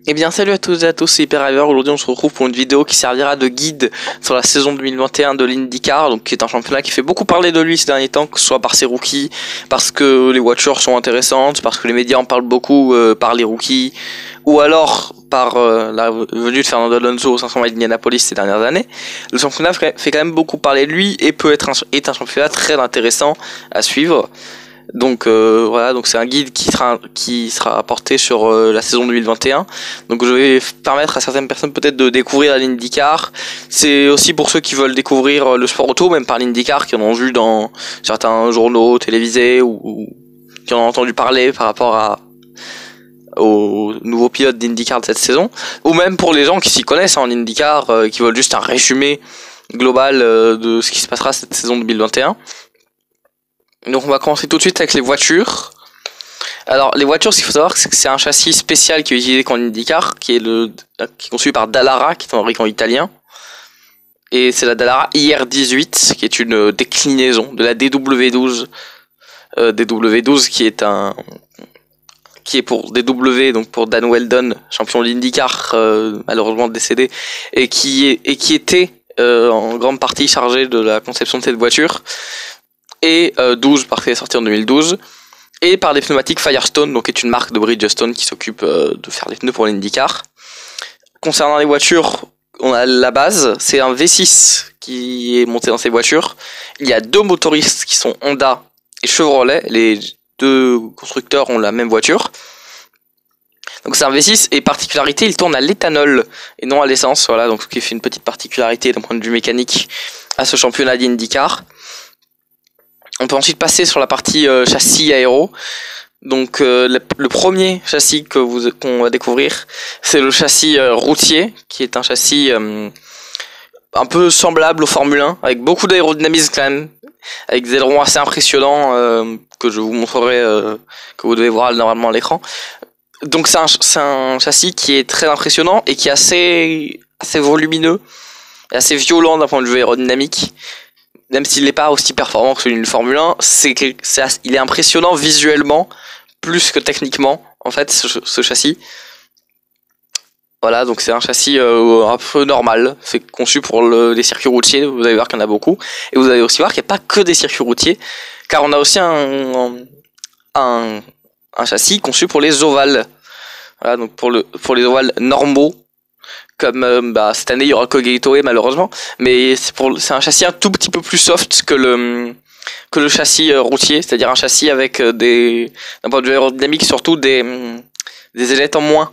Eh bien salut à tous et à tous, c'est HyperRiver. Aujourd'hui on se retrouve pour une vidéo qui servira de guide sur la saison 2021 de l'IndyCar, donc qui est un championnat qui fait beaucoup parler de lui ces derniers temps, que ce soit par ses rookies, parce que les voitures sont intéressantes, parce que les médias en parlent beaucoup par les rookies, ou alors par la venue de Fernando Alonso au 500 miles d'Indianapolis ces dernières années. Le championnat fait quand même beaucoup parler de lui et est un championnat très intéressant à suivre. Donc voilà, donc c'est un guide qui sera porté sur la saison 2021. Donc je vais permettre à certaines personnes peut-être de découvrir l'IndyCar. C'est aussi pour ceux qui veulent découvrir le sport auto, même par l'IndyCar, qui en ont vu dans certains journaux télévisés ou qui en ont entendu parler par rapport aux nouveaux pilotes d'IndyCar de cette saison, ou même pour les gens qui s'y connaissent en IndyCar, qui veulent juste un résumé global de ce qui se passera cette saison 2021. Donc on va commencer tout de suite avec les voitures. Alors les voitures, ce qu'il faut savoir, c'est que c'est un châssis spécial qui est utilisé qu'en IndyCar, qui est conçu par Dallara, qui est un fabricant italien. Et c'est la Dallara IR18, qui est une déclinaison de la DW12. DW12 qui est pour DW, donc pour Dan Weldon, champion de l'IndyCar, malheureusement décédé, et qui était en grande partie chargé de la conception de cette voiture. Et 12 parce qu'elle est sortie en 2012, et par des pneumatiques Firestone, donc qui est une marque de Bridgestone qui s'occupe de faire des pneus pour l'IndyCar. Concernant les voitures, on a la base, c'est un V6 qui est monté dans ces voitures. Il y a deux motoristes qui sont Honda et Chevrolet, les deux constructeurs ont la même voiture. Donc c'est un V6, et particularité, il tourne à l'éthanol et non à l'essence, voilà, donc ce qui fait une petite particularité d'un point de vue mécanique à ce championnat d'IndyCar. On peut ensuite passer sur la partie châssis aéro. Donc le premier châssis qu'on va découvrir, c'est le châssis routier, qui est un châssis un peu semblable au Formule 1, avec beaucoup d'aérodynamisme quand même, avec des ailerons assez impressionnants que je vous montrerai, que vous devez voir normalement à l'écran. Donc c'est un châssis qui est très impressionnant et qui est assez volumineux et assez violent d'un point de vue aérodynamique. Même s'il n'est pas aussi performant que celui d'une Formule 1, il est impressionnant visuellement, plus que techniquement, en fait, ce châssis. Voilà, donc c'est un châssis un peu normal, c'est conçu pour les circuits routiers, vous allez voir qu'il y en a beaucoup. Et vous allez aussi voir qu'il n'y a pas que des circuits routiers, car on a aussi un châssis conçu pour les ovales. Voilà, donc pour les ovales normaux. Comme cette année il y aura que Gateway malheureusement, mais c'est un châssis un tout petit peu plus soft que le châssis routier, c'est-à-dire un châssis avec d'un point de vue aérodynamique surtout des ailettes en moins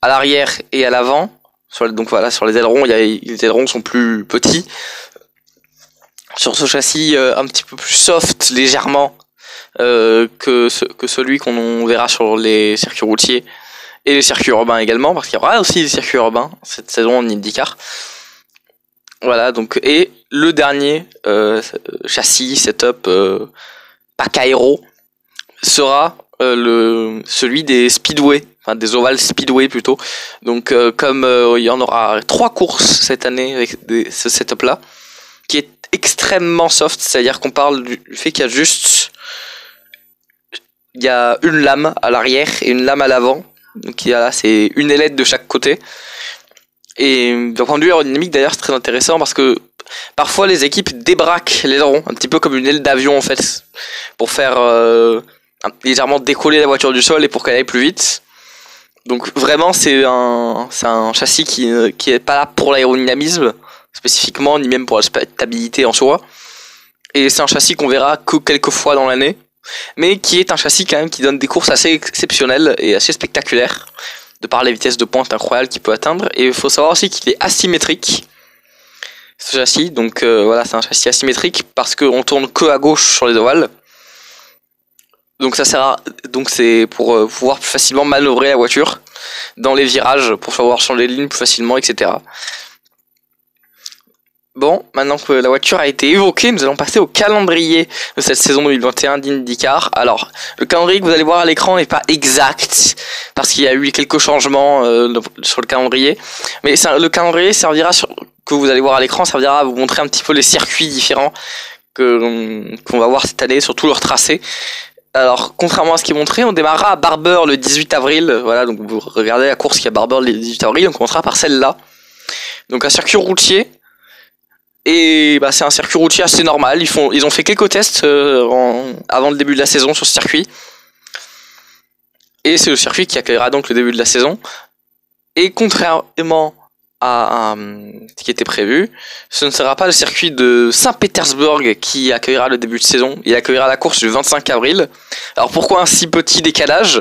à l'arrière et à l'avant. Donc voilà, sur les ailerons, les ailerons sont plus petits. Sur ce châssis un petit peu plus soft légèrement que celui qu'on verra sur les circuits routiers et les circuits urbains également, parce qu'il y aura aussi des circuits urbains cette saison en IndyCar. Voilà, donc, et le dernier châssis, setup, pack aéro, sera celui des speedway, enfin des ovales speedway plutôt. Donc comme il y en aura 3 courses cette année avec ce setup là, qui est extrêmement soft, c'est-à-dire qu'on parle du fait qu'il y a une lame à l'arrière et une lame à l'avant. Donc c'est une ailette de chaque côté. Et d'un point de vue aérodynamique d'ailleurs c'est très intéressant parce que parfois les équipes débraquent l'aileron, un petit peu comme une aile d'avion en fait, pour faire légèrement décoller la voiture du sol et pour qu'elle aille plus vite. Donc vraiment c'est un châssis qui est pas là pour l'aérodynamisme spécifiquement, ni même pour la stabilité en soi. Et c'est un châssis qu'on verra que quelques fois dans l'année, mais qui est un châssis quand même qui donne des courses assez exceptionnelles et assez spectaculaires, de par les vitesses de pointe incroyables qu'il peut atteindre. Et il faut savoir aussi qu'il est asymétrique, ce châssis. Donc voilà, c'est un châssis asymétrique parce qu'on tourne que à gauche sur les ovales. Donc c'est pour pouvoir plus facilement manœuvrer la voiture dans les virages, pour pouvoir changer de ligne plus facilement, etc. Bon, maintenant que la voiture a été évoquée, nous allons passer au calendrier de cette saison 2021 d'IndyCar. Alors, le calendrier que vous allez voir à l'écran n'est pas exact, parce qu'il y a eu quelques changements sur le calendrier. Mais le calendrier que vous allez voir à l'écran servira à vous montrer un petit peu les circuits différents qu'on va voir cette année sur tout leur tracé. Alors, contrairement à ce qui est montré, on démarrera à Barber le 18 avril. Voilà, donc vous regardez la course qui est à Barber le 18 avril, on commencera par celle-là. Donc un circuit routier. Et bah, c'est un circuit routier assez normal. Ils ont fait quelques tests avant le début de la saison sur ce circuit. Et c'est le circuit qui accueillera donc le début de la saison. Et contrairement à ce qui était prévu, ce ne sera pas le circuit de Saint-Pétersbourg qui accueillera le début de saison. Il accueillera la course du 25 avril. Alors pourquoi un si petit décalage ?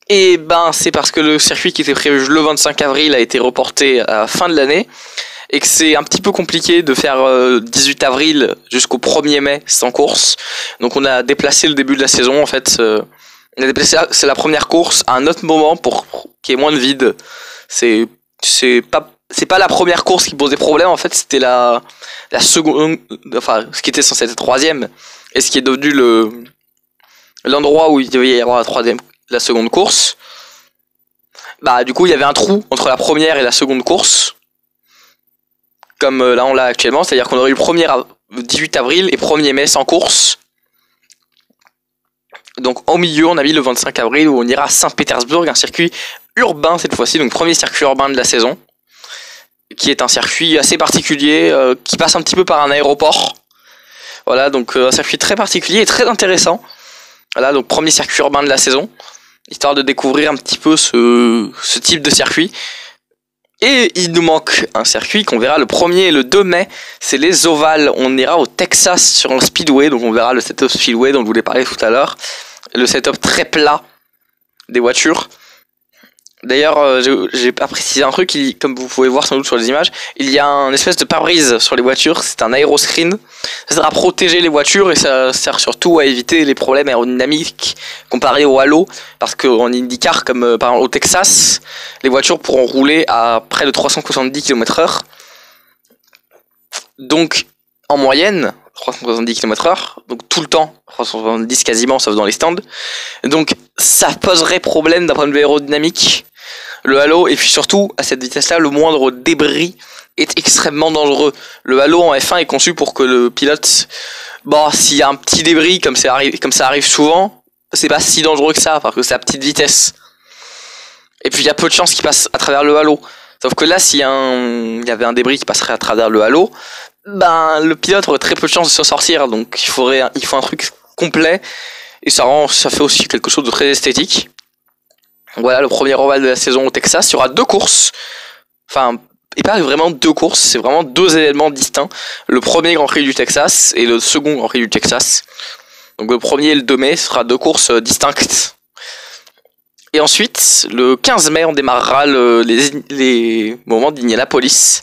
Et ben c'est parce que le circuit qui était prévu le 25 avril a été reporté à la fin de l'année et que c'est un petit peu compliqué de faire 18 avril jusqu'au 1er mai sans course. Donc on a déplacé le début de la saison en fait. On a déplacé c'est la première course à un autre moment pour qu'il y ait moins de vide. C'est pas la première course qui posait problème en fait, c'était la seconde, enfin ce qui était censé être troisième et ce qui est devenu l'endroit où il devait y avoir la seconde course. Bah du coup il y avait un trou entre la première et la seconde course, comme là on l'a actuellement, c'est-à-dire qu'on aurait eu le 18 avril et 1er mai sans course. Donc au milieu on a mis le 25 avril où on ira à Saint-Pétersbourg, un circuit urbain cette fois-ci, donc premier circuit urbain de la saison, qui est un circuit assez particulier, qui passe un petit peu par un aéroport. Voilà, donc un circuit très particulier et très intéressant. Voilà, donc premier circuit urbain de la saison, histoire de découvrir un petit peu ce type de circuit. Et il nous manque un circuit qu'on verra le 1er et le 2 mai, c'est les ovales. On ira au Texas sur un speedway, donc on verra le setup speedway dont je voulais parler tout à l'heure. Le setup très plat des voitures. D'ailleurs, j'ai pas précisé un truc, comme vous pouvez voir sans doute sur les images, il y a un espèce de pare-brise sur les voitures, c'est un aéroscreen. Ça sert à protéger les voitures et ça sert surtout à éviter les problèmes aérodynamiques comparés au halo, parce qu'en IndyCar, comme par exemple au Texas, les voitures pourront rouler à près de 370 km/h. Donc, en moyenne, 370 km/h, donc tout le temps, 370 quasiment, sauf dans les stands. Donc, ça poserait problème d'un point de vue aérodynamique. Le halo, et puis surtout, à cette vitesse-là, le moindre débris est extrêmement dangereux. Le halo en F1 est conçu pour que le pilote, bon, s'il y a un petit débris, comme ça arrive souvent, c'est pas si dangereux que ça, parce que c'est à petite vitesse. Et puis il y a peu de chances qu'il passe à travers le halo. Sauf que là, s'il y avait un débris qui passerait à travers le halo, ben, le pilote aurait très peu de chances de s'en sortir. Donc il faut un truc complet, et ça fait aussi quelque chose de très esthétique. Voilà, le premier ovale de la saison au Texas. Il y aura 2 courses. Enfin, et pas vraiment 2 courses, c'est vraiment 2 événements distincts. Le premier Grand Prix du Texas et le second Grand Prix du Texas. Donc le 1er et le 2 mai, ce sera 2 courses distinctes. Et ensuite, le 15 mai, on démarrera les moments d'Indianapolis.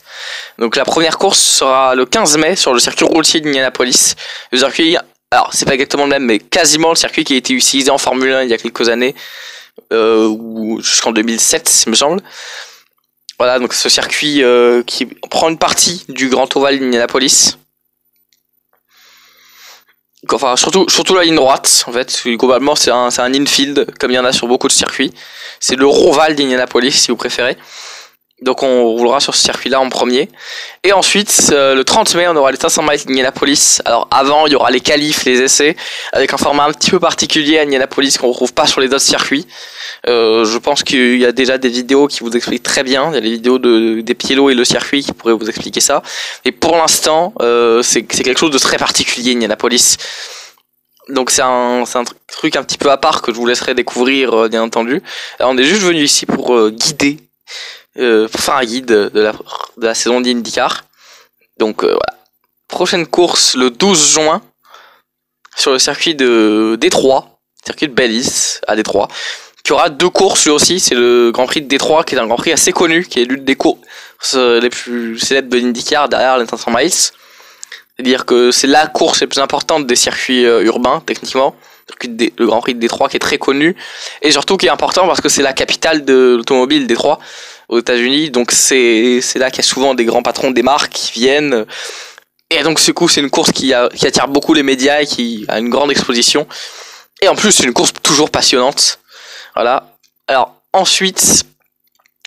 Donc la première course sera le 15 mai sur le circuit routier d'Indianapolis. Le circuit, alors c'est pas exactement le même, mais quasiment le circuit qui a été utilisé en Formule 1 il y a quelques années. Jusqu'en 2007 il me semble. Voilà, donc ce circuit qui prend une partie du grand ovale d'Indianapolis, enfin surtout la ligne droite en fait. Globalement c'est un infield comme il y en a sur beaucoup de circuits, c'est le Roval d'Indianapolis si vous préférez. Donc on roulera sur ce circuit-là en premier. Et ensuite, le 30 mai, on aura les 500 miles d'Indianapolis. Alors avant, il y aura les qualifs, les essais, avec un format un petit peu particulier à Indianapolis qu'on ne retrouve pas sur les autres circuits. Je pense qu'il y a déjà des vidéos qui vous expliquent très bien. Il y a les vidéos des pilotes et le circuit qui pourraient vous expliquer ça. Et pour l'instant, c'est quelque chose de très particulier, Indianapolis. Donc c'est un truc un petit peu à part que je vous laisserai découvrir, bien entendu. Alors, on est juste venu ici pour guider. Pour faire un guide de la saison d'IndyCar. Donc voilà. Prochaine course le 12 juin sur le circuit de Détroit, circuit de Belize à Détroit, qui aura 2 courses lui aussi. C'est le Grand Prix de Détroit qui est un Grand Prix assez connu, qui est l'une des courses les plus célèbres de l'IndyCar derrière les 500 miles. C'est-à-dire que c'est la course la plus importante des circuits urbains techniquement. Le Grand Prix de Détroit qui est très connu et surtout qui est important parce que c'est la capitale de l'automobile, Détroit, aux États-Unis. Donc c'est là qu'il y a souvent des grands patrons des marques qui viennent. Et donc du coup c'est une course qui attire beaucoup les médias et qui a une grande exposition. Et en plus c'est une course toujours passionnante. Voilà. Alors ensuite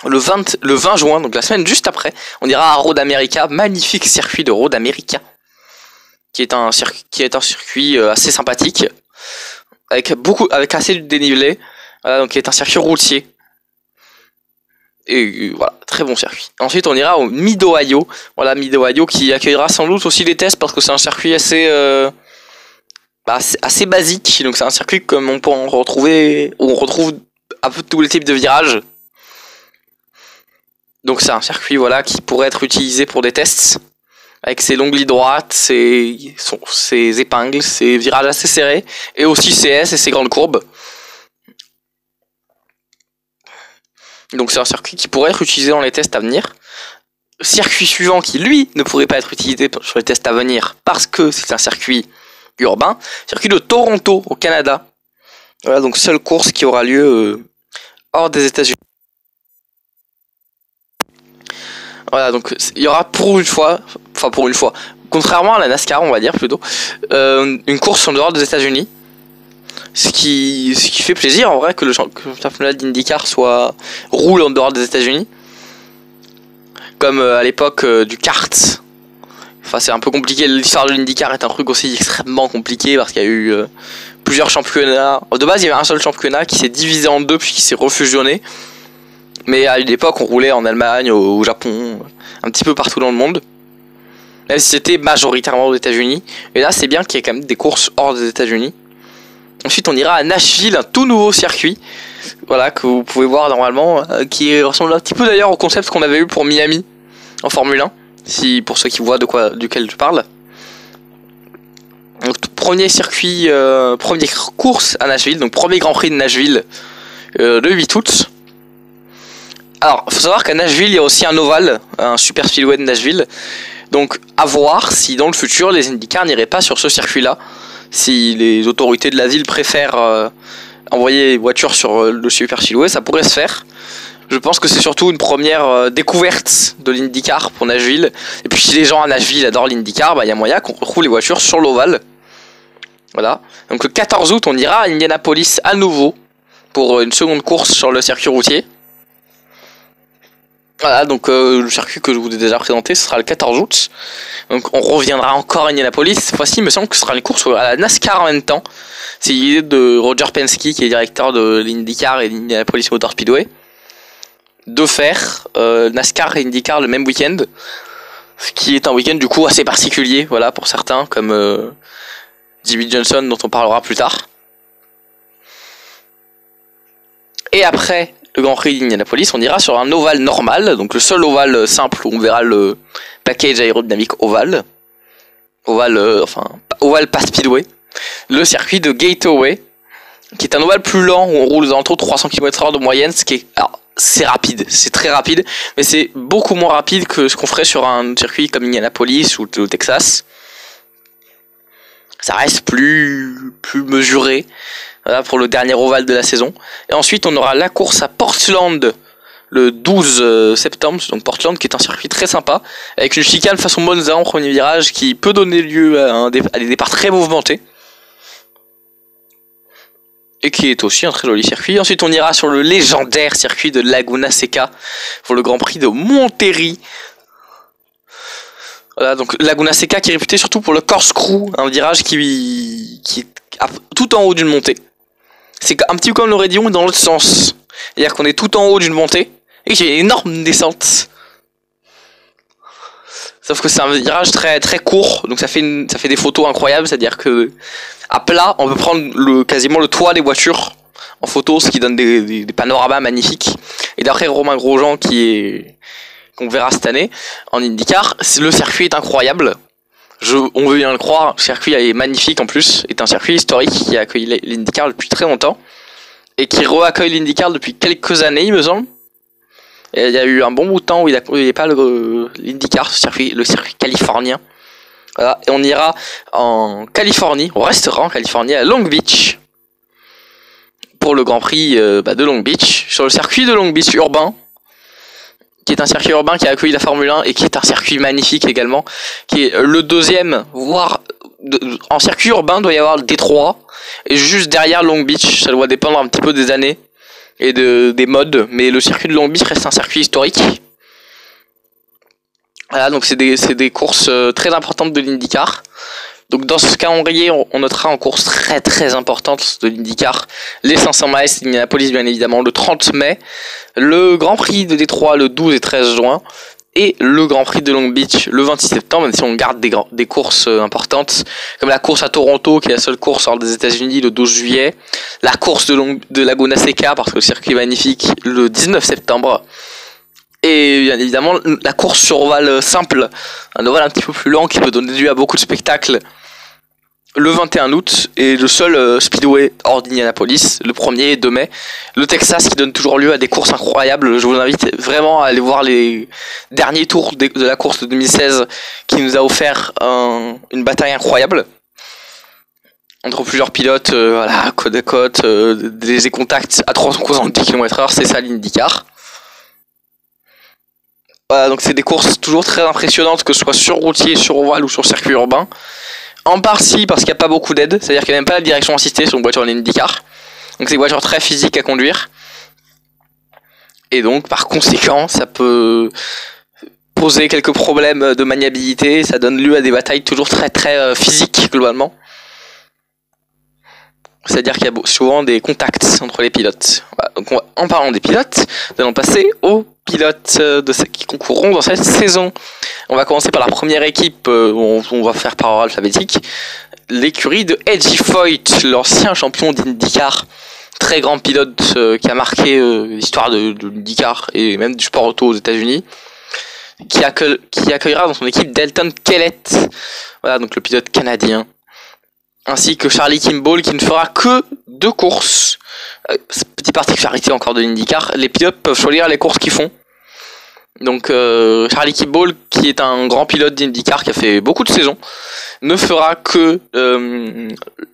le 20 juin, donc la semaine juste après, on ira à Road America, magnifique circuit de Road America, qui est un circuit assez sympathique. avec assez de dénivelé. Voilà, donc qui est un circuit routier. Et voilà, très bon circuit. Ensuite, on ira au Mid-Ohio. Voilà, Mid-Ohio qui accueillera sans doute aussi des tests parce que c'est un circuit assez basique. Donc c'est un circuit comme on peut en retrouver, où on retrouve un peu tous les types de virages. Donc c'est un circuit voilà qui pourrait être utilisé pour des tests avec ses longues lignes droites, ses épingles, ses virages assez serrés et aussi ses S et ses grandes courbes. Donc c'est un circuit qui pourrait être utilisé dans les tests à venir. Circuit suivant qui lui ne pourrait pas être utilisé sur les tests à venir parce que c'est un circuit urbain, circuit de Toronto au Canada. Voilà, donc seule course qui aura lieu hors des États-Unis. Voilà, donc il y aura pour une fois, contrairement à la NASCAR, on va dire plutôt, une course en dehors des États-Unis. Ce qui fait plaisir en vrai que le championnat d'IndyCar roule en dehors des États-Unis. Comme à l'époque du kart. Enfin, c'est un peu compliqué. L'histoire de l'IndyCar est un truc aussi extrêmement compliqué parce qu'il y a eu plusieurs championnats. De base, il y avait un seul championnat qui s'est divisé en deux puis qui s'est refusionné. Mais à une époque, on roulait en Allemagne, au Japon, un petit peu partout dans le monde. Même si c'était majoritairement aux États-Unis. Et là, c'est bien qu'il y ait quand même des courses hors des États-Unis. Ensuite, on ira à Nashville, un tout nouveau circuit. Voilà, que vous pouvez voir normalement, qui ressemble un petit peu d'ailleurs au concept qu'on avait eu pour Miami en Formule 1. Pour ceux qui voient duquel je parle. Donc, premier circuit, première course à Nashville, donc premier Grand Prix de Nashville le 8 août. Alors, il faut savoir qu'à Nashville, il y a aussi un ovale, un super speedway de Nashville. Donc, à voir si dans le futur, les IndyCar n'iraient pas sur ce circuit-là. Si les autorités de la ville préfèrent envoyer les voitures sur le super speedway, ça pourrait se faire. Je pense que c'est surtout une première découverte de l'IndyCar pour Nashville. Et puis si les gens à Nashville adorent l'IndyCar, il y a moyen qu'on retrouve les voitures sur l'ovale. Voilà. Donc le 14 août, on ira à Indianapolis à nouveau pour une seconde course sur le circuit routier. Voilà, donc le circuit que je vous ai déjà présenté, ce sera le 14 août. Donc on reviendra encore à Indianapolis. Cette fois-ci, il me semble que ce sera une course à la NASCAR en même temps. C'est l'idée de Roger Penske, qui est directeur de l'IndyCar et l'Indianapolis Motor Speedway, de faire NASCAR et IndyCar le même week-end. Ce qui est un week-end du coup assez particulier, voilà, pour certains, comme Jimmy Johnson, dont on parlera plus tard. Et après le Grand Prix d'Indianapolis, on ira sur un ovale normal, donc le seul ovale simple où on verra le package aérodynamique ovale. Ovale pas speedway. Le circuit de Gateway, qui est un ovale plus lent où on roule aux alentours de 300 km/h de moyenne, c'est rapide, c'est très rapide, mais c'est beaucoup moins rapide que ce qu'on ferait sur un circuit comme Indianapolis ou le Texas. Ça reste plus mesuré. Voilà, pour le dernier ovale de la saison. Et ensuite, on aura la course à Portland le 12 septembre. Donc Portland, qui est un circuit très sympa, avec une chicane façon Monza en premier virage, qui peut donner lieu à des départs très mouvementés. Et qui est aussi un très joli circuit. Ensuite, on ira sur le légendaire circuit de Laguna Seca pour le Grand Prix de Monterrey. Voilà, donc Laguna Seca qui est réputé surtout pour le corkscrew, un virage qui est tout en haut d'une montée. C'est un petit peu comme le Raidillon dans l'autre sens. C'est-à-dire qu'on est tout en haut d'une montée et qu'il y a une énorme descente. Sauf que c'est un virage très très court, donc ça fait des photos incroyables. C'est-à-dire que à plat, on peut prendre quasiment le toit des voitures en photo, ce qui donne des panoramas magnifiques. Et d'après Romain Grosjean, qu'on verra cette année en IndyCar, le circuit est incroyable. On veut bien le croire, le circuit est magnifique en plus, est un circuit historique qui a accueilli l'IndyCar depuis très longtemps et qui re-accueille l'IndyCar depuis quelques années, il me semble. Et il y a eu un bon bout de temps où il n'y a pas l'IndyCar, le circuit californien. Voilà. Et on ira en Californie, on restera en Californie à Long Beach pour le Grand Prix de Long Beach, sur le circuit de Long Beach urbain, qui est un circuit urbain qui a accueilli la Formule 1 et qui est un circuit magnifique également, qui est le deuxième, voire en circuit urbain doit y avoir Détroit, et juste derrière Long Beach, ça doit dépendre un petit peu des années et des modes, mais le circuit de Long Beach reste un circuit historique. Voilà, donc c'est des courses très importantes de l'IndyCar. Donc dans ce calendrier, on notera en course très très importante de l'IndyCar les 500 miles d'Indianapolis bien évidemment le 30 mai, le Grand Prix de Détroit le 12 et 13 juin et le Grand Prix de Long Beach le 26 septembre, même si on garde des courses importantes comme la course à Toronto qui est la seule course hors des États-Unis le 12 juillet, la course de Laguna Seca parce que le circuit est magnifique le 19 septembre. Et bien évidemment la course sur ovale simple, un ovale un petit peu plus lent qui peut donner lieu à beaucoup de spectacles le 21 août et le seul speedway hors d'Indianapolis le 1er 2 mai, le Texas qui donne toujours lieu à des courses incroyables. Je vous invite vraiment à aller voir les derniers tours de la course de 2016 qui nous a offert une bataille incroyable entre plusieurs pilotes, voilà, côte à côte, des contacts à 370 km/h, c'est ça l'IndyCar. Voilà, donc c'est des courses toujours très impressionnantes, que ce soit sur routier, sur ovale ou sur circuit urbain. En partie parce qu'il n'y a pas beaucoup d'aide, c'est-à-dire qu'il n'y a même pas la direction assistée sur une voiture d'IndyCar. Donc c'est des voitures très physiques à conduire. Et donc par conséquent, ça peut poser quelques problèmes de maniabilité, ça donne lieu à des batailles toujours très très physiques globalement. C'est-à-dire qu'il y a souvent des contacts entre les pilotes. Voilà, donc en parlant des pilotes, nous allons passer aux pilotes qui concourront dans cette saison. On va commencer par la première équipe, on va faire par ordre alphabétique. L'écurie de Eddie Foyt, l'ancien champion d'IndyCar, très grand pilote qui a marqué l'histoire de l'IndyCar et même du sport auto aux États-Unis, qui accueillera dans son équipe Dalton Kellett, voilà, donc le pilote canadien, ainsi que Charlie Kimball qui ne fera que 2 courses. Petite particularité encore de l'IndyCar, les pilotes peuvent choisir les courses qu'ils font. Donc Charlie Kimball, qui est un grand pilote d'IndyCar qui a fait beaucoup de saisons, ne fera que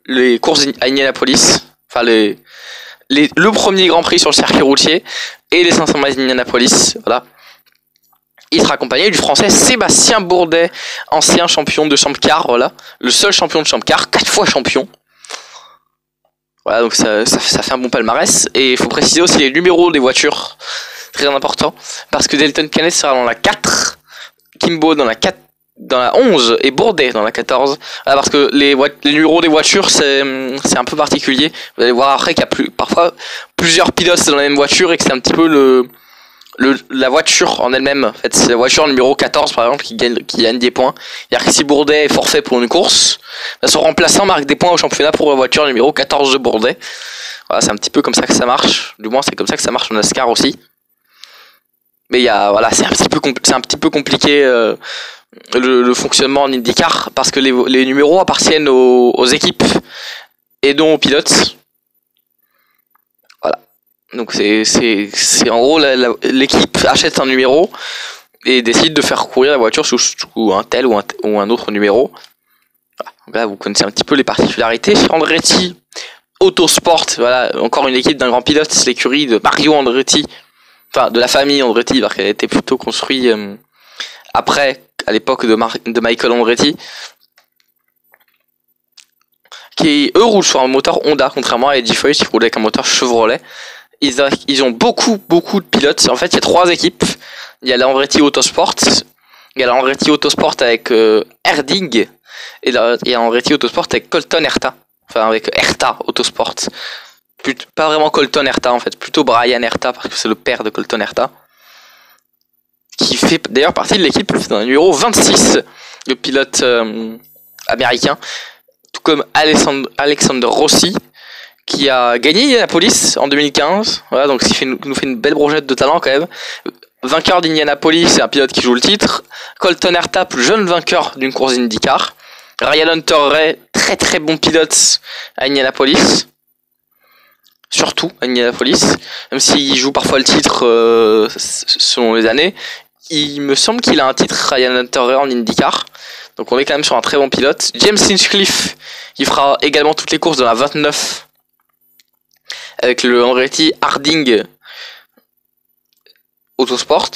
les courses à Indianapolis, enfin le premier Grand Prix sur le circuit routier et les 500 miles d'Indianapolis. Voilà. Il sera accompagné du français Sébastien Bourdet, ancien champion de Champ Car, voilà, le seul champion de Champ Car, 4 fois champion. Voilà, donc ça fait un bon palmarès. Et il faut préciser aussi les numéros des voitures, très important, parce que Dalton Kellett sera dans la 4, Kimbo dans la 11 et Bourdet dans la 14. Voilà, parce que les numéros des voitures c'est un peu particulier. Vous allez voir après qu'il y a parfois plusieurs pilotes dans la même voiture et que c'est un petit peu la voiture en elle-même. En fait, c'est la voiture numéro 14 par exemple qui gagne des points. C'est-à-dire que si Bourdet est forfait pour une course, son remplaçant marque des points au championnat pour la voiture numéro 14 de Bourdet. Voilà, c'est un petit peu comme ça que ça marche. Du moins, c'est comme ça que ça marche en NASCAR aussi. Mais c'est un petit peu compliqué le fonctionnement en IndyCar parce que les numéros appartiennent aux équipes et non aux pilotes. Voilà. Donc c'est en gros l'équipe achète un numéro et décide de faire courir la voiture sous un tel ou un autre numéro. Voilà. Donc là vous connaissez un petit peu les particularités. Chez Andretti Autosport, voilà, encore une équipe d'un grand pilote, c'est l'écurie de Mario Andretti. Enfin, de la famille Andretti, parce qu'elle a été plutôt construite après, à l'époque de Michael Andretti, qui eux roulent sur un moteur Honda, contrairement à Eddie Foyt qui roule avec un moteur Chevrolet. Ils ont beaucoup de pilotes. En fait, il y a 3 équipes. Il y a la Andretti Autosport, il y a la Andretti Autosport avec Herding, et il y a la Andretti Autosport avec Colton Herta, enfin avec Herta Autosport. Pas vraiment Colton Herta en fait, plutôt Brian Herta parce que c'est le père de Colton Herta, qui fait d'ailleurs partie de l'équipe dans le numéro 26, le pilote américain, tout comme Alexander Rossi qui a gagné Indianapolis en 2015, voilà, donc ce qui nous fait une belle brochette de talent quand même. Vainqueur d'Indianapolis, c'est un pilote qui joue le titre. Colton Herta, plus jeune vainqueur d'une course d'IndyCar. Ryan Hunter-Ray, très très bon pilote à Indianapolis. Surtout à Indianapolis, même s'il joue parfois le titre selon les années, il me semble qu'il a un titre Ryan Hunter-Ray en IndyCar, donc on est quand même sur un très bon pilote. James Hinchcliffe, qui fera également toutes les courses de la 29 avec le Andretti Harding Autosport,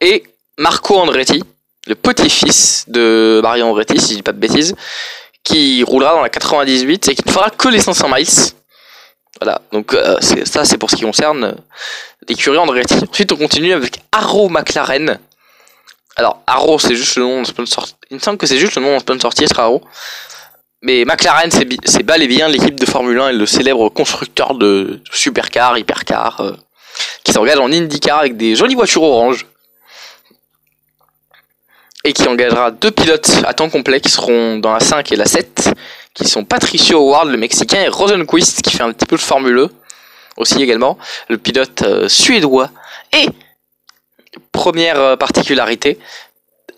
et Marco Andretti, le petit-fils de Mario Andretti, si je dis pas de bêtises, qui roulera dans la 98 et qui ne fera que les 500 miles. Voilà, donc c'est pour ce qui concerne l'écurie Andretti. Ensuite, on continue avec Arrow McLaren. Alors, Arrow, c'est juste le nom de sponsor Il me semble que c'est juste le nom en sponsor Tiestraro. Mais McLaren, c'est bel et bien l'équipe de Formule 1 et le célèbre constructeur de supercars, hypercars, qui s'engage en IndyCar avec des jolies voitures oranges. Et qui engagera 2 pilotes à temps complet qui seront dans la 5 et la 7, qui sont Patricio Howard, le Mexicain, et Rosenqvist, qui fait un petit peu de Formule E, aussi également, le pilote suédois. Et, première particularité,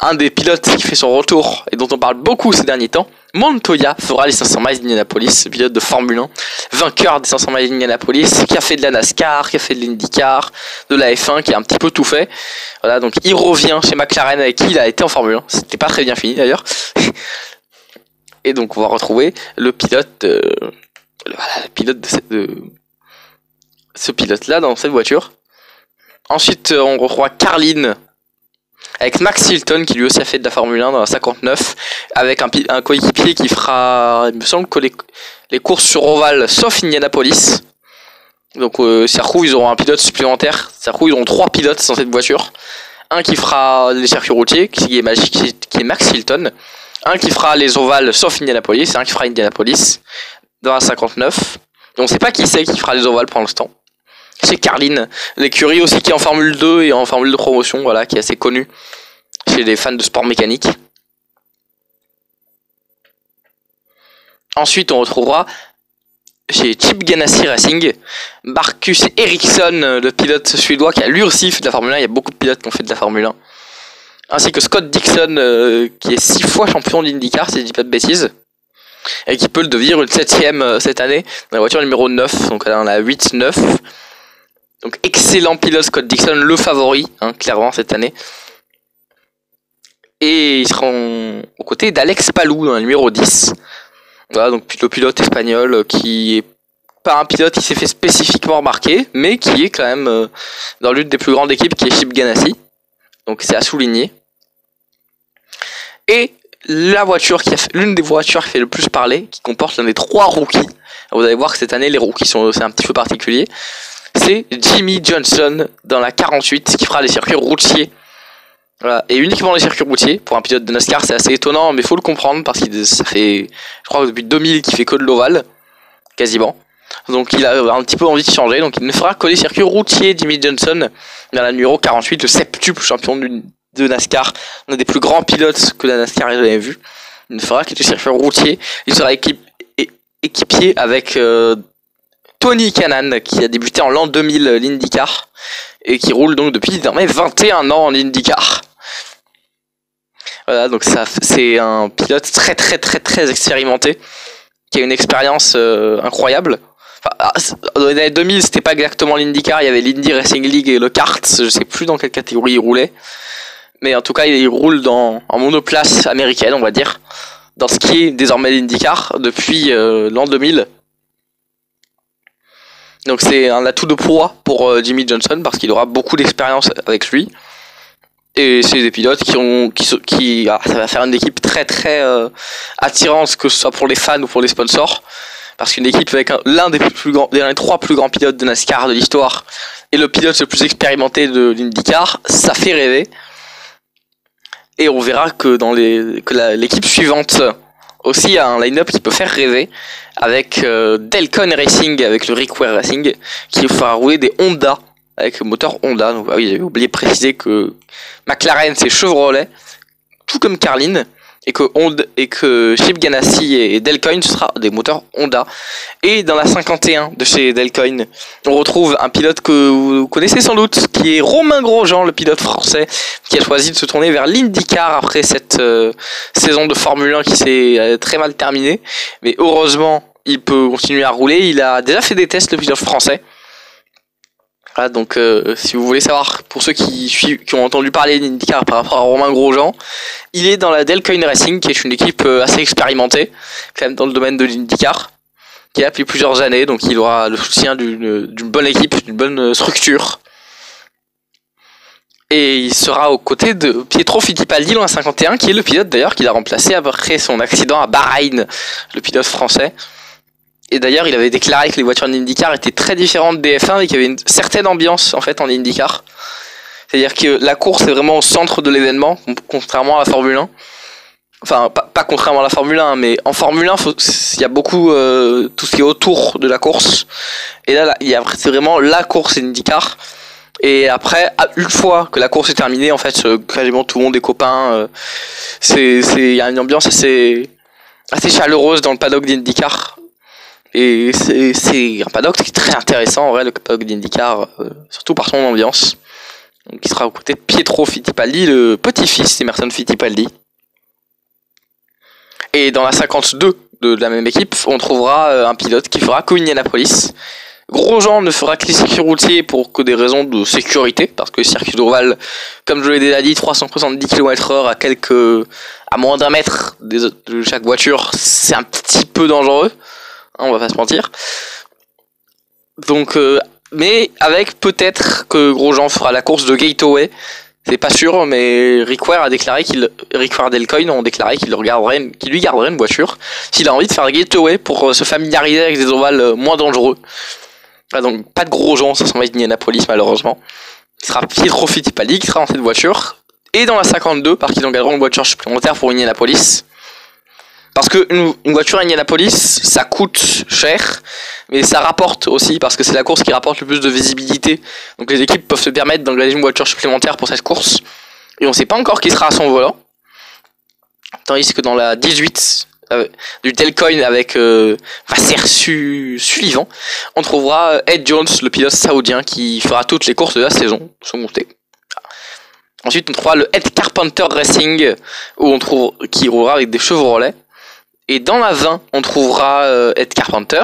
un des pilotes qui fait son retour, et dont on parle beaucoup ces derniers temps, Montoya, fera les 500 miles d'Indianapolis, pilote de Formule 1, vainqueur des 500 miles d'Indianapolis, qui a fait de la NASCAR, qui a fait de l'IndyCar, de la F1, qui a un petit peu tout fait. Voilà, donc il revient chez McLaren avec qui il a été en Formule 1. C'était pas très bien fini d'ailleurs. Et donc on va retrouver le pilote, ce pilote-là dans cette voiture. Ensuite, on retrouvera Carlin avec Max Chilton qui lui aussi a fait de la Formule 1 dans la 59, avec un coéquipier qui fera, il me semble que les courses sur ovale sauf Indianapolis. Donc Serrou, ils auront un pilote supplémentaire. Serrou, ils auront 3 pilotes dans cette voiture. Un qui fera les circuits routiers, qui est Max Chilton. Un qui fera les ovales sauf Indianapolis, et un qui fera Indianapolis dans la 59. Et on sait pas qui c'est qui fera les ovales pour l'instant. C'est Carlin, l'écurie aussi qui est en Formule 2 et en Formule de promotion, voilà, qui est assez connue chez les fans de sport mécanique. Ensuite, on retrouvera chez Chip Ganassi Racing Marcus Ericsson, le pilote suédois qui a lui aussi fait de la Formule 1. Il y a beaucoup de pilotes qui ont fait de la Formule 1. Ainsi que Scott Dixon, qui est 6 fois champion d'IndyCar, si je dis pas de bêtises. Et qui peut le devenir une 7ème cette année, dans la voiture numéro 9, donc là on a 8-9. Donc excellent pilote Scott Dixon, le favori, clairement cette année. Et ils seront aux côtés d'Alex Palou dans la numéro 10. Voilà, donc le pilote espagnol qui est pas un pilote qui s'est fait spécifiquement remarquer, mais qui est quand même dans l'une des plus grandes équipes qui est Chip Ganassi. Donc c'est à souligner. Et l'une des voitures qui fait le plus parler, qui comporte l'un des 3 rookies. Vous allez voir que cette année les rookies c'est un petit peu particulier. C'est Jimmy Johnson dans la 48 qui fera les circuits routiers. Voilà. Et uniquement les circuits routiers. Pour un pilote de NASCAR, c'est assez étonnant, mais il faut le comprendre parce que ça fait, je crois, depuis 2000 qu'il fait que de l'ovale, quasiment. Donc il a un petit peu envie de changer. Donc il ne fera que les circuits routiers, Jimmy Johnson, dans la numéro 48, le septuple champion de NASCAR. Un des plus grands pilotes que la NASCAR ait jamais vu. Il ne fera que les circuits routiers. Il sera équipier avec Tony Kanaan, qui a débuté en l'an 2000 l'IndyCar et qui roule donc depuis désormais 21 ans en IndyCar. Voilà, donc c'est un pilote très expérimenté qui a une expérience incroyable. Enfin, dans les années 2000, c'était pas exactement l'IndyCar, il y avait l'Indy Racing League et le kart, je sais plus dans quelle catégorie il roulait. Mais en tout cas, il roule en monoplace américaine, on va dire, dans ce qui est désormais l'IndyCar depuis l'an 2000. Donc c'est un atout de poids pour Jimmy Johnson parce qu'il aura beaucoup d'expérience avec lui. Et c'est des pilotes ça va faire une équipe très attirante, que ce soit pour les fans ou pour les sponsors. Parce qu'une équipe avec l'un des 3 plus grands pilotes de NASCAR de l'histoire et le pilote le plus expérimenté de l'IndyCar, ça fait rêver. Et on verra que l'équipe suivante aussi a un line-up qui peut faire rêver avec Delcon Racing, avec le Rick Ware Racing, qui fera rouler des Honda avec le moteur Honda. Donc oui, j'avais oublié de préciser que McLaren c'est Chevrolet, tout comme Carlin, et que Chip Ganassi et Delcoin ce sera des moteurs Honda. Et dans la 51 de chez Delcoin, on retrouve un pilote que vous connaissez sans doute, qui est Romain Grosjean, le pilote français, qui a choisi de se tourner vers l'IndyCar après cette saison de Formule 1 qui s'est très mal terminée. Mais heureusement, il peut continuer à rouler. Il a déjà fait des tests, le pilote français. Voilà, donc si vous voulez savoir, pour ceux qui ont entendu parler d'IndyCar par rapport à Romain Grosjean, il est dans la Delcoin Racing, qui est une équipe assez expérimentée, quand même dans le domaine de l'IndyCar, qui est là depuis plusieurs années, donc il aura le soutien d'une bonne équipe, d'une bonne structure. Et il sera aux côtés de Pietro Fittipaldi dans la 51, qui est le pilote d'ailleurs qu'il a remplacé après son accident à Bahreïn, le pilote français. Et d'ailleurs, il avait déclaré que les voitures d'IndyCar étaient très différentes des F1 et qu'il y avait une certaine ambiance en fait en IndyCar. C'est-à-dire que la course est vraiment au centre de l'événement, contrairement à la Formule 1. enfin pas contrairement à la Formule 1, mais en Formule 1 il y a beaucoup tout ce qui est autour de la course, et là c'est vraiment la course IndyCar. Et après, une fois que la course est terminée, en fait, quasiment tout le monde est copain. Il y a une ambiance assez chaleureuse dans le paddock d'IndyCar. Et c'est un paddock qui est très intéressant, en vrai, le paddock d'IndyCar, surtout par son ambiance. Donc, qui sera aux côtés de Pietro Fittipaldi, le petit-fils d'Emerson Fittipaldi. Et dans la 52 de la même équipe, on trouvera un pilote qui fera qu'Indianapolis. Grosjean ne fera que les circuits routiers pour que des raisons de sécurité, parce que les circuits d'ovale, comme je l'ai déjà dit, 370 km/h à moins d'un mètre de chaque voiture, c'est un petit peu dangereux, hein, on va pas se mentir. Donc, mais avec peut-être que Grosjean fera la course de Gateway, c'est pas sûr, mais Rick Ware Delcoin ont déclaré qu'il lui garderait une voiture s'il a envie de faire Gateway pour se familiariser avec des ovales moins dangereux. Ah, donc pas de Grosjean, ça s'en va Indianapolis malheureusement. Il sera Pietro Fittipaldi qui sera dans cette voiture. Et dans la 52, parce qu'ils engageront une voiture supplémentaire pour Indianapolis. Parce que une voiture à Indianapolis, ça coûte cher, mais ça rapporte aussi, parce que c'est la course qui rapporte le plus de visibilité. Donc les équipes peuvent se permettre d'engager une voiture supplémentaire pour cette course. Et on ne sait pas encore qui sera à son volant. Tandis que dans la 18... du Delcoin avec Vasser Sullivan, on trouvera Ed Jones, le pilote saoudien qui fera toutes les courses de la saison de son côté. Ensuite on trouvera le Ed Carpenter Racing qui roulera avec des Chevrolet, et dans la 20 on trouvera Ed Carpenter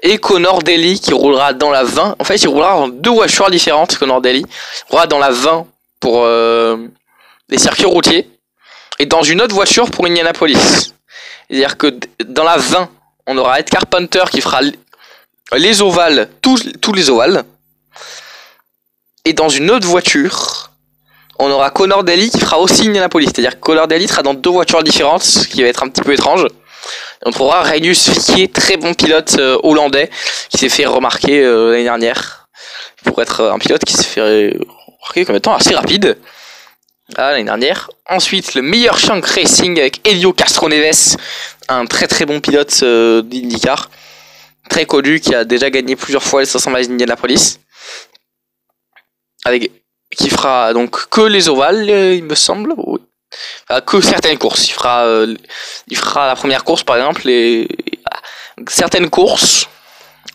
et Connor Daly qui roulera dans la 20. En fait il roulera dans deux voitures différentes. Connor Daly roulera dans la 20 pour les circuits routiers et dans une autre voiture pour Indianapolis. C'est-à-dire que dans la 20, on aura Ed Carpenter qui fera les ovales, tous les ovales. Et dans une autre voiture, on aura Connor Daly qui fera aussi Indianapolis. C'est-à-dire que Connor Daly sera dans deux voitures différentes, ce qui va être un petit peu étrange. Et on trouvera Rinus Vicky, très bon pilote hollandais, qui s'est fait remarquer l'année dernière. Pour être un pilote qui s'est fait remarquer comme étant assez rapide. L'année dernière. Ensuite, le meilleur Shank Racing avec Helio Castroneves, un très très bon pilote d'IndyCar, très connu, qui a déjà gagné plusieurs fois les 500 miles d'Indianapolis, qui fera donc que les ovales, il me semble, oui. Enfin, que certaines courses. Il fera la première course par exemple, certaines courses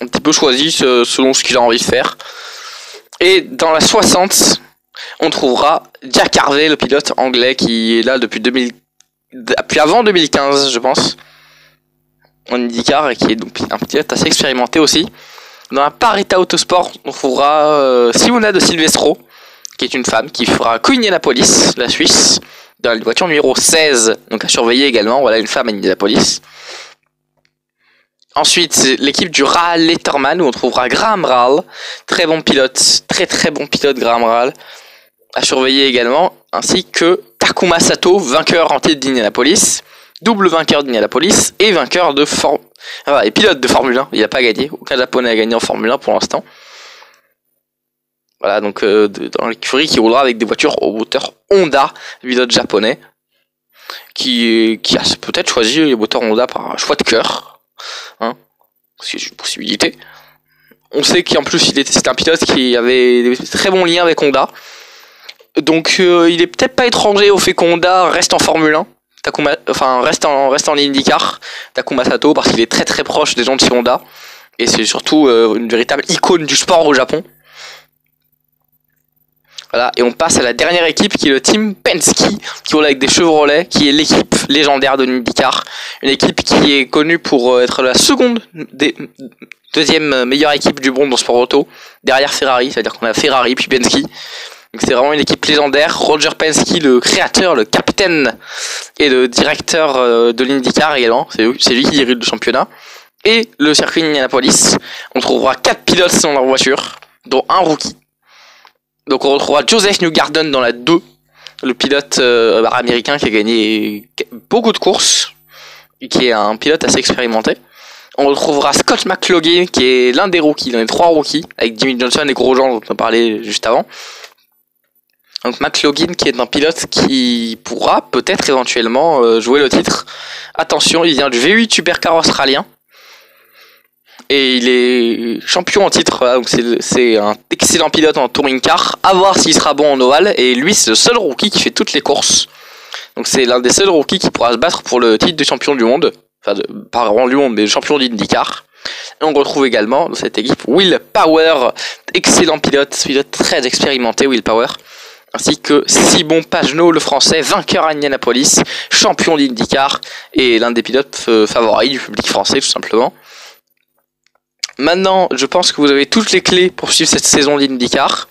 un petit peu choisies selon ce qu'il a envie de faire. Et dans la 60, on trouvera Jack Harvey, le pilote anglais qui est là depuis avant 2015, je pense, en IndyCar, et qui est donc un pilote assez expérimenté aussi. Dans la Parita Autosport, on trouvera Simona de Silvestro, qui est une femme, qui fera qu'Indianapolis, la Suisse, dans la voiture numéro 16, donc à surveiller également. Voilà, une femme à Indianapolis. Ensuite, l'équipe du Rahal Letterman, où on trouvera Graham Rahal, très bon pilote, très très bon pilote Graham Rahal, à surveiller également, ainsi que Takuma Sato, vainqueur en titre d'Indianapolis, double vainqueur d'Indianapolis et vainqueur et pilote de Formule 1. Il n'a pas gagné, aucun japonais a gagné en Formule 1 pour l'instant. Voilà, donc dans l'écurie qui roulera avec des voitures au moteur Honda, pilote japonais, qui a peut-être choisi les moteurs Honda par un choix de cœur, hein, parce que c'est une possibilité. On sait qu'en plus c'est un pilote qui avait des très bons liens avec Honda. Donc il est peut-être pas étranger au fait qu'Honda reste en Formule 1, reste en IndyCar, Takuma Sato, parce qu'il est très très proche des gens de chez Honda, et c'est surtout une véritable icône du sport au Japon. Voilà, et on passe à la dernière équipe qui est le team Penske, qui roule avec des Chevrolet, qui est l'équipe légendaire de l'IndyCar, une équipe qui est connue pour être la deuxième meilleure équipe du monde dans le sport auto, derrière Ferrari, c'est-à-dire qu'on a Ferrari puis Penske. Donc c'est vraiment une équipe légendaire. Roger Penske, le créateur, le capitaine et le directeur de l'IndyCar également, c'est lui qui dirige le championnat. Et le circuit d'Indianapolis, on trouvera 4 pilotes dans leur voiture, dont un rookie. Donc on retrouvera Joseph Newgarden dans la 2, le pilote américain qui a gagné beaucoup de courses, et qui est un pilote assez expérimenté. On retrouvera Scott McLaughlin, qui est l'un des rookies, l'un des 3 rookies, avec Jimmy Johnson et Grosjean dont on parlait juste avant. Donc McLaughlin qui est un pilote qui pourra peut-être éventuellement jouer le titre. Attention, il vient du V8 Supercar australien. Et il est champion en titre, voilà, donc c'est un excellent pilote en touring car. À voir s'il sera bon en ovale. Et lui, c'est le seul rookie qui fait toutes les courses. Donc c'est l'un des seuls rookies qui pourra se battre pour le titre de champion du monde. Enfin, pas vraiment du monde, mais champion d'IndyCar. Et on retrouve également dans cette équipe Will Power, excellent pilote très expérimenté, Will Power. Ainsi que Simon Pagenaud, le français, vainqueur à Indianapolis, champion d'IndyCar et l'un des pilotes favoris du public français, tout simplement. Maintenant, je pense que vous avez toutes les clés pour suivre cette saison d'IndyCar.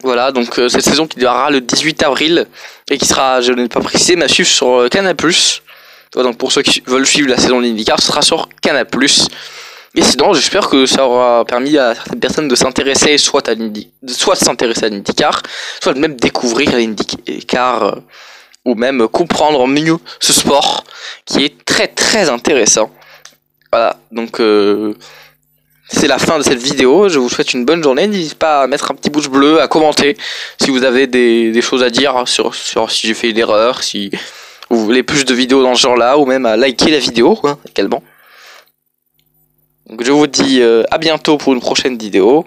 Voilà, donc cette saison qui démarrera le 18 avril et qui sera, je n'ai pas précisé, mais à suivre sur Canal+. Voilà, donc pour ceux qui veulent suivre la saison d'IndyCar, ce sera sur Canal+. Et sinon, j'espère que ça aura permis à certaines personnes de s'intéresser soit de s'intéresser à l'IndyCar, soit de même découvrir l'IndyCar ou même comprendre mieux ce sport qui est très très intéressant. Voilà, donc c'est la fin de cette vidéo. Je vous souhaite une bonne journée. N'hésitez pas à mettre un petit pouce bleu, à commenter si vous avez des choses à dire sur si j'ai fait une erreur, si vous voulez plus de vidéos dans ce genre-là, ou même à liker la vidéo également. Donc je vous dis à bientôt pour une prochaine vidéo.